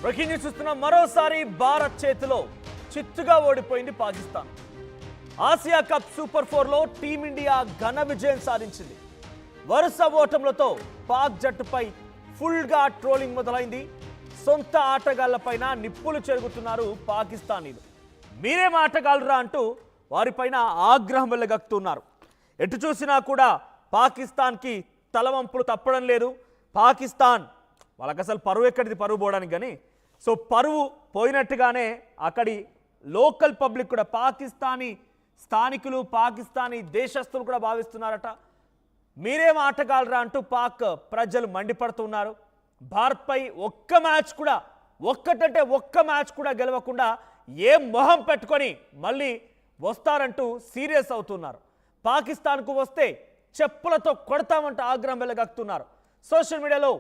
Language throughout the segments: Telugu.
బ్రేకింగ్ న్యూస్ చూస్తున్నాం. మరోసారి భారత్ చేతిలో చిత్తుగా ఓడిపోయింది పాకిస్తాన్. ఆసియా కప్ సూపర్ 4లో టీమిండియా ఘన విజయం సాధించింది. వరుస ఓటములతో పాక్ జట్టుపై ఫుల్గా ట్రోలింగ్ మొదలైంది. సొంత ఆటగాళ్లపైన నిప్పులు చెరుగుతున్నారు పాకిస్తానీలు. మీరేం ఆటగాళ్ళరా అంటూ వారిపైన ఆగ్రహం వెళ్లగక్కుతున్నారు. ఎటు చూసినా కూడా పాకిస్తాన్కి తలవంపులు తప్పడం లేదు. పాకిస్తాన్ వాళ్ళకి అసలు పరువు ఎక్కడిది, పరువు పోవడానికి కానీ. సో పరువు పోయినట్టుగానే అక్కడి లోకల్ పబ్లిక్ కూడా, పాకిస్తానీ స్థానికులు, పాకిస్తానీ దేశస్తులు కూడా భావిస్తున్నారట. మీరేం ఆటగాళ్ళరా అంటూ పాక్ ప్రజలు మండిపడుతున్నారు. భారత్పై ఒక్క మ్యాచ్ కూడా గెలవకుండా ఏ మొహం పెట్టుకొని మళ్ళీ వస్తారంటూ సీరియస్ అవుతున్నారు. పాకిస్తాన్కు వస్తే చెప్పులతో కొడతామంటూ ఆగ్రహం వెలగక్కుతున్నారు. సోషల్ మీడియాలో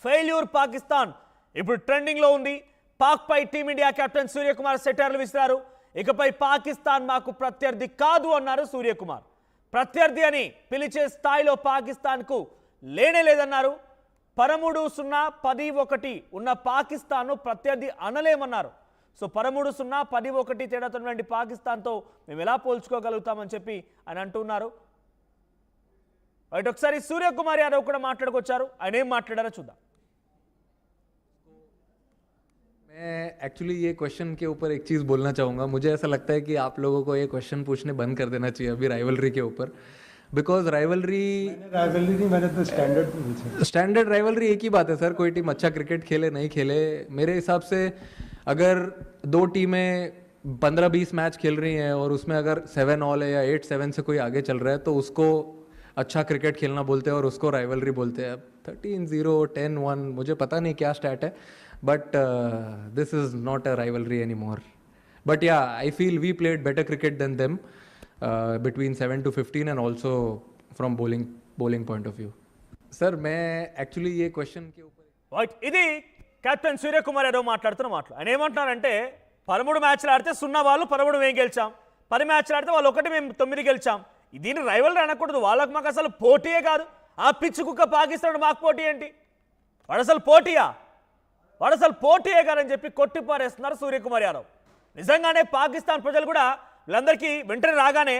ఫెయిల్యూర్ పాకిస్తాన్ ఇప్పుడు ట్రెండింగ్లో ఉంది. పాక్పై టీమిండియా కెప్టెన్ సూర్యకుమార్ సెటైర్లు విసిరారు. ఇకపై పాకిస్తాన్ మాకు ప్రత్యర్థి కాదు అన్నారు సూర్యకుమార్. ప్రత్యర్థి అని పిలిచే స్థాయిలో పాకిస్తాన్కు లేనే లేదన్నారు. 13-0-10-1 ఉన్న పాకిస్తాన్ను ప్రత్యర్థి అనలేమన్నారు. సో 13-0-10-1 తేడాతో పాకిస్తాన్తో మేము ఎలా పోల్చుకోగలుగుతామని చెప్పి ఆయన అంటున్నారు. రైట్, ఒకసారి సూర్యకుమార్ యాదవ్ కూడా మాట్లాడుకొచ్చారు. ఆయన ఏం మాట్లాడారో చూద్దాం. मैं एक्चुअली ये क्वेश्चन के ऊपर एक चीज़ बोलना चाहूँगा. मुझे ऐसा लगता है कि आप लोगों को ये क्वेश्चन पूछने बंद कर देना चाहिए अभी राइवलरी के ऊपर, बिकॉज राइवलरी मैंने तो स्टैंडर्ड राइवलरी एक ही बात है सर. कोई टीम अच्छा क्रिकेट खेले नहीं खेले, मेरे हिसाब से अगर दो टीमें 15-20 मैच खेल रही हैं और उसमें अगर 7 ऑल है या 8-7 से कोई आगे चल रहा है तो उसको अच्छा क्रिकेट खेलना बोलते हैं और उसको राइवलरी बोलते हैं. 13-0 10-1 मुझे पता नहीं क्या स्टैट है, but this is not a rivalry anymore. But yeah, I feel we played better cricket than them between 7-15 and also from bowling point of view. Sir, मैं actually ये question के ऊपर రైట్, ఇది కెప్టెన్ సూర్యకుమార్ యాదవ్ మాట్లాడుతున్న మాటలు. ఆయన ఏమంటున్నారంటే 13 మ్యాచ్లు ఆడితే 0 వాళ్ళు 13 మేము గెలిచాం, 10 మ్యాచ్లు ఆడితే వాళ్ళు 1 మేము 9 గెలిచాం. దీన్ని రైవల్రీ అనకూడదు. వాళ్ళకు మాకు అసలు పోటీయే కాదు. ఆ పిచ్చి కుక్క పాకిస్తాన్ మాకు పోటీ ఏంటి? వాడు అసలు పోటీయే కాదని చెప్పి కొట్టిపారేస్తున్నారు సూర్యకుమార్ యాదవ్. నిజంగానే పాకిస్తాన్ ప్రజలు కూడా వీళ్ళందరికీ వెంటనే రాగానే,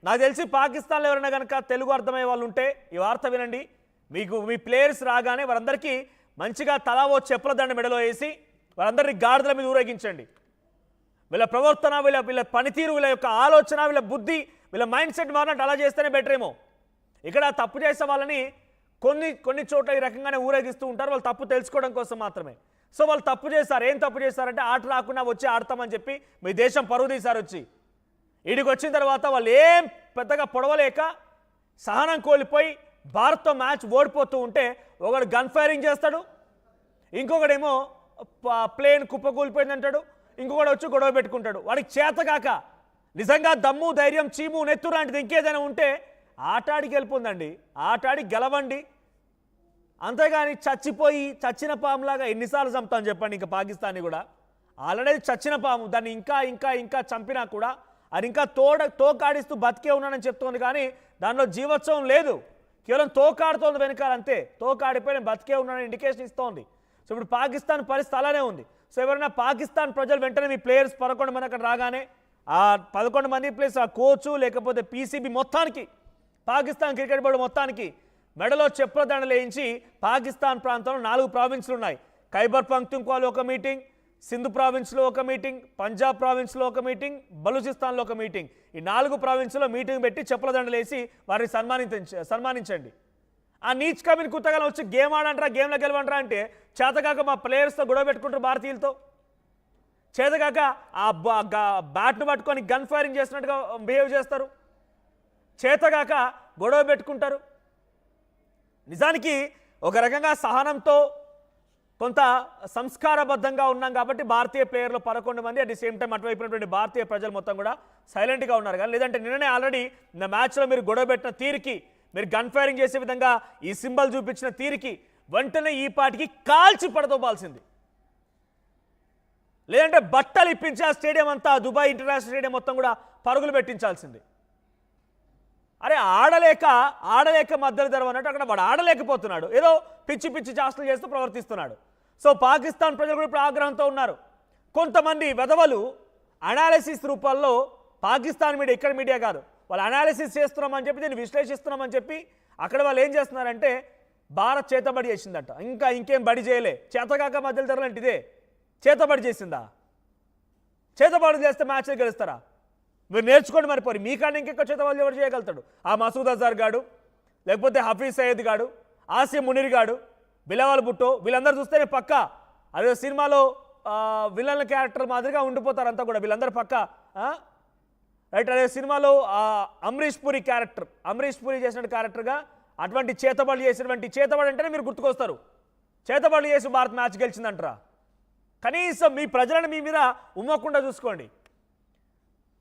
నాకు తెలిసి పాకిస్తాన్లో ఎవరైనా కనుక తెలుగు అర్థమయ్యే వాళ్ళు ఉంటే ఈ వార్త వినండి. మీ ప్లేయర్స్ రాగానే వారందరికీ మంచిగా తలా ఓ చెప్పుల దండ మెడలో వేసి వారందరినీ గాడిదల మీద ఊరేగించండి. వీళ్ళ ప్రవర్తన, వీళ్ళ పనితీరు, వీళ్ళ యొక్క ఆలోచన, వీళ్ళ బుద్ధి, వీళ్ళ మైండ్ సెట్ మారినట్టు అలా చేస్తేనే బెటర్ ఏమో. ఇక్కడ తప్పు చేసే వాళ్ళని కొన్ని చోట్ల ఈ రకంగానే ఊరేగిస్తూ ఉంటారు. వాళ్ళు తప్పు తెలుసుకోవడం కోసం మాత్రమే. సో వాళ్ళు తప్పు చేశారు. ఏం తప్పు చేశారంటే ఆట రాకుండా వచ్చి ఆడతామని చెప్పి మీ దేశం పరువు తీశారు. వచ్చి ఈడికి వచ్చిన తర్వాత వాళ్ళు ఏం పెద్దగా పొడవలేక సహనం కోల్పోయి భారత్తో మ్యాచ్ ఓడిపోతూ ఉంటే ఒకడు గన్ ఫైరింగ్ చేస్తాడు, ఇంకొకడేమో ప్లేన్ కుప్పకూలిపోయింది అంటాడు, ఇంకొకడు వచ్చి గొడవ పెట్టుకుంటాడు. వాడికి చేతగాక నిజంగా దమ్ము, ధైర్యం, చీము, నెత్తు లాంటిది ఇంకేదైనా ఉంటే ఆటాడికి వెళ్ళిపోందండి. ఆటాడి గెలవండి. అంతేగాని చచ్చిన పాములాగా ఎన్నిసార్లు చంపుతాను చెప్పండి. ఇంకా పాకిస్తాన్ని కూడా ఆల్రెడీ చచ్చిన పాము, దాన్ని ఇంకా చంపినా కూడా అది ఇంకా తోకాడిస్తూ బతికే ఉన్నానని చెప్తోంది. కానీ దానిలో జీవోత్సవం లేదు, కేవలం తోకాడుతోంది వెనకాల అంతే. తోకాడిపోయి నేను బతికే ఉన్నానని ఇండికేషన్ ఇస్తోంది. సో ఇప్పుడు పాకిస్తాన్ పరిస్థితి అలానే ఉంది. సో ఎవరైనా పాకిస్తాన్ ప్రజలు వెంటనే మీ ప్లేయర్స్ 11 మంది అక్కడ రాగానే ఆ 11 మంది ప్లేస్ ఆ కోచు లేకపోతే పీసీబీ మొత్తానికి, పాకిస్తాన్ క్రికెట్ బోర్డు మొత్తానికి మెడలో చెప్పుల దండలు వేయించి, పాకిస్తాన్ ప్రాంతంలో 4 ప్రావిన్స్లు ఉన్నాయి. ఖైబర్ పఖ్తూన్ఖ్వాలో ఒక మీటింగ్, సింధు ప్రావిన్స్లో ఒక మీటింగ్, పంజాబ్ ప్రావిన్స్లో ఒక మీటింగ్, బలూచిస్తాన్లో ఒక మీటింగ్. ఈ 4 ప్రావిన్స్లో మీటింగ్ పెట్టి చెప్పుల దండలు వేసి వారిని సన్మానించండి. ఆ నీచ్ కమిన్ కుత్తగానే వచ్చి గేమ్ ఆడంటారా, గేమ్లో గెలవంటారా అంటే చేతగాక మా ప్లేయర్స్తో గొడవ పెట్టుకుంటారు. భారతీయులతో చేతగాక ఆ బ్యాట్ను పట్టుకొని గన్ ఫైరింగ్ చేసినట్టుగా బిహేవ్ చేస్తారు. చేతగాక గొడవ పెట్టుకుంటారు. నిజానికి ఒక రకంగా సహనంతో కొంత సంస్కారబద్ధంగా ఉన్నాం కాబట్టి భారతీయ ప్లేయర్లు 11 మంది, అట్ ది సేమ్ టైం అటువైపునటువంటి భారతీయ ప్రజలు మొత్తం కూడా సైలెంట్గా ఉన్నారు. కానీ లేదంటే నిన్ననే ఆల్రెడీ నా మ్యాచ్లో మీరు గొడవ పెట్టిన తీరికి, మీరు గన్ ఫైరింగ్ చేసే విధంగా ఈ సింబల్ చూపించిన తీరికి వెంటనే ఈ పాటికి కాల్చి పడదోపాల్సింది. లేదంటే బట్టలు ఇప్పించి ఆ స్టేడియం అంతా, దుబాయ్ ఇంటర్నేషనల్ స్టేడియం మొత్తం కూడా పరుగులు పెట్టించాల్సింది. అరే ఆడలేక మధ్యలో తెరవన్నట్టు అక్కడ వాడు ఆడలేకపోతున్నాడు, ఏదో పిచ్చి పిచ్చి చేష్టలు చేస్తూ ప్రవర్తిస్తున్నాడు. సో పాకిస్తాన్ ప్రజలు కూడా ఇప్పుడు ఆగ్రహంతో ఉన్నారు. కొంతమంది వెధవలు అనాలిసిస్ రూపంలో పాకిస్తాన్ మీడియా, ఇక్కడ మీడియా కాదు, వాళ్ళు అనాలిసిస్ చేస్తున్నామని చెప్పి దీన్ని విశ్లేషిస్తున్నామని చెప్పి అక్కడ వాళ్ళు ఏం చేస్తున్నారంటే భారత్ చేతబడి చేసిందట. ఇంకేం బడి చేయలే, చేతగాక మధ్యలో తరలంటే ఇదే చేతబడి చేసిందా? చేతబడి చేస్తే మ్యాచ్లు గెలుస్తారా? మీరు నేర్చుకోండి మరి. పోయి మీకన్నా ఇంకెక్కడ చేతబడి ఎవరు చేయగలుగుతాడు? ఆ మసూద్ అజార్ గాడు, లేకపోతే హఫీజ్ సయ్యద్ గాడు, ఆసిమ్ మునీర్ గాడు, బిలావల్ భుట్టో, వీళ్ళందరూ చూస్తేనే పక్క అదే సినిమాలో విలన్ల క్యారెక్టర్ మాదిరిగా ఉండిపోతారు అంతా కూడా వీళ్ళందరూ పక్క. రైట్, అదే సినిమాలో అమరీష్ పూరి క్యారెక్టర్, అమరీష్ పూరి చేసిన క్యారెక్టర్గా అటువంటి చేతబడి చేసినటువంటి చేతబడి అంటేనే మీరు గుర్తుకొస్తారు. చేతబడి చేసి భారత్ మ్యాచ్ గెలిచిందంటారా? కనీసం మీ ప్రజలను మీ మీద ఉమ్మకుండా చూసుకోండి.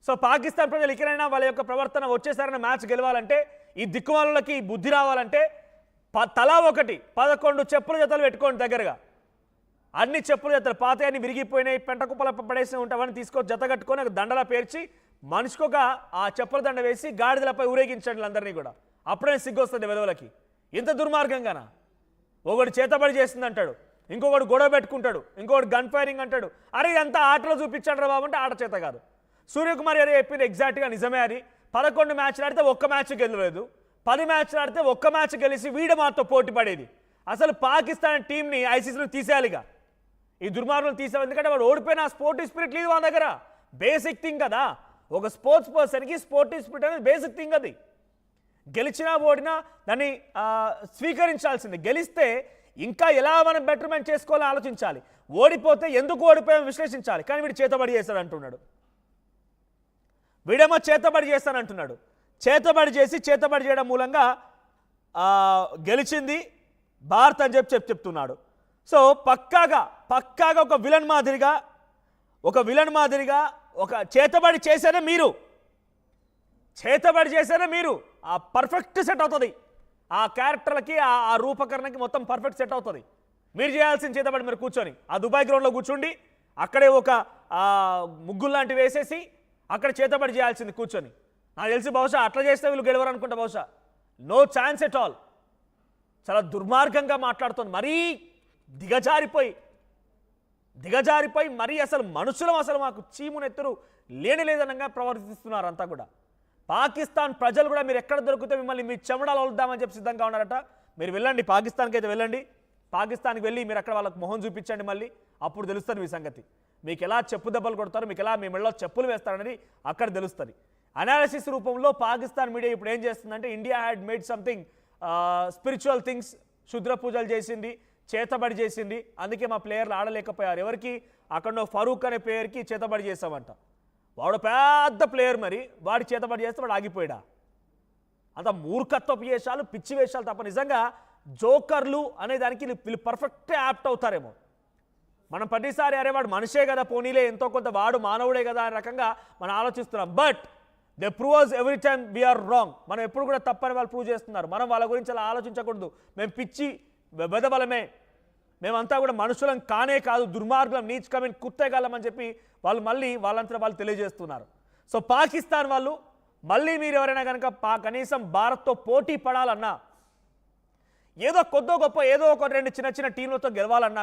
సో పాకిస్తాన్ ప్రజలు ఇకనైనా వాళ్ళ యొక్క ప్రవర్తన వచ్చేసారైనా మ్యాచ్ గెలవాలంటే, ఈ దిక్కుమాలకి బుద్ధి రావాలంటే తలా ఒకటి 11 చెప్పుల జతలు పెట్టుకోండి దగ్గరగా. అన్ని చెప్పుల జతలు పాతయాన్ని విరిగిపోయినాయి, పెంట కుప్పల పడేసి ఉంటావని తీసుకొని జత కట్టుకొని ఒక దండలా పేర్చి మనిషికొక ఆ చెప్పుల దండ వేసి గాడిదలపై ఊరేగించండి అందరినీ కూడా. అప్పుడే సిగ్గొస్తుంది విధవులకి. ఇంత దుర్మార్గంగానా? ఒకటి చేతబడి చేస్తుంది అంటాడు, ఇంకొకటి గొడవ పెట్టుకుంటాడు, ఇంకొకటి గన్ ఫైరింగ్ అంటాడు. అరే ఇదంతా ఆటలో చూపించండి రా బాబు అంటే ఆట చేత కాదు. సూర్యకుమార్ గారు చెప్పింది ఎగ్జాక్ట్గా నిజమే. అది 11 మ్యాచ్లు ఆడితే ఒక్క మ్యాచ్ గెలవలేదు, 10 మ్యాచ్లు ఆడితే ఒక్క మ్యాచ్ గెలిచి వీడు మాతో పోటీ పడేది. అసలు పాకిస్తాన్ టీంని ఐసీసీలో తీసేయాలిగా, ఈ దుర్మార్గులను తీసేయాలి. ఎందుకంటే వాడు ఓడిపోయిన స్పోర్టివ్ స్పిరిట్ లేదు మన దగ్గర. బేసిక్ థింగ్ కదా, ఒక స్పోర్ట్స్ పర్సన్కి స్పోర్టివ్ స్పిరిట్ అనేది బేసిక్ థింగ్. అది గెలిచినా ఓడినా దాన్ని స్వీకరించాల్సింది. గెలిస్తే ఇంకా ఎలా మనం బెటర్మెంట్ చేసుకోవాలో ఆలోచించాలి. ఓడిపోతే ఎందుకు ఓడిపోయామో విశ్లేషించాలి. కానీ వీడు చేతబడి చేస్తాడు అంటున్నాడు. వీడేమో చేతబడి చేస్తానంటున్నాడు. చేతబడి చేయడం మూలంగా గెలిచింది భారత్ అని చెప్తున్నాడు. సో పక్కాగా ఒక విలన్ మాదిరిగా ఒక చేతబడి చేసేదే మీరు ఆ పర్ఫెక్ట్ సెట్ అవుతుంది. ఆ క్యారెక్టర్లకి ఆ రూపకరణకి మొత్తం పర్ఫెక్ట్ సెట్ అవుతుంది. మీరు చేయాల్సిన చేతబడి మీరు కూర్చొని ఆ దుబాయ్ గ్రౌండ్లో కూర్చుండి అక్కడే ఒక ముగ్గులు లాంటివి వేసేసి అక్కడ చేతబడి చేయాల్సింది కూర్చొని. నాకు తెలిసి బహుశా అట్లా చేస్తే వీళ్ళు గెలవరు అనుకుంటా. బహుశా నో ఛాన్స్ ఎట్ ఆల్. చాలా దుర్మార్గంగా మాట్లాడుతుంది. మరీ దిగజారిపోయి మరీ అసలు మనుషులం, అసలు మాకు చీమునెత్తురు లేనిలేదనంగా ప్రవర్తిస్తున్నారు అంతా కూడా. పాకిస్తాన్ ప్రజలు కూడా మీరు ఎక్కడ దొరికితే మిమ్మల్ని మీ చెమడాలు వలుద్దామని చెప్పి సిద్ధంగా ఉన్నారట. మీరు వెళ్ళండి, పాకిస్తాన్కి అయితే వెళ్ళండి. పాకిస్తాన్కి వెళ్ళి మీరు అక్కడ వాళ్ళకి మొహం చూపించండి. మళ్ళీ అప్పుడు తెలుస్తుంది మీ సంగతి. మీకు ఎలా చెప్పు దెబ్బలు కొడతారు, మీకు ఎలా మీ మెడలో చెప్పులు వేస్తారనేది అక్కడ తెలుస్తుంది. అనాలిసిస్ రూపంలో పాకిస్తాన్ మీడియా ఇప్పుడు ఏం చేస్తుందంటే, India had made something spiritual things, Shudra పూజలు చేసింది, చేతబడి చేసింది, అందుకే మా ప్లేయర్లు ఆడలేకపోయారు. ఎవరికి? అక్కడ ఫరూక్ అనే ప్లేయర్కి చేతబడి చేసామంట. వాడు పెద్ద ప్లేయర్, మరి వాడి చేతబడి చేస్తే వాడు ఆగిపోయాడా? అంత మూర్ఖత్వపు వేషాలు, పిచ్చి వేషాలు తప్ప నిజంగా జోకర్లు అనే దానికి వీళ్ళు పర్ఫెక్ట్ యాప్ట్ అవుతారేమో. మనం ప్రతిసారి అరే వాడు మనిషే కదా, పోనీలే ఎంతో కొంత వాడు మానవుడే కదా అనే రకంగా మనం ఆలోచిస్తున్నాం. But they proves every time we are wrong. మనం ఎప్పుడు కూడా తప్పని వాళ్ళు ప్రూవ్ చేస్తున్నారు. మనం వాళ్ళ గురించి అలా ఆలోచించకూడదు. మేము పిచ్చి బెదబలమే, మేమంతా కూడా మనుషులం కానే కాదు, దుర్మార్గులం, నీచకమైన కుత్తేగాలం అని చెప్పి వాళ్ళు మళ్ళీ వాళ్ళంతా వాళ్ళు తెలియజేస్తున్నారు. సో పాకిస్తాన్ వాళ్ళు మళ్ళీ మీరు ఎవరైనా కనుక కనీసం భారత్తో పోటీ పడాలన్నా, ఏదో కొద్దో గొప్ప ఏదో ఒక 2 చిన్న టీంలతో గెలవాలన్నా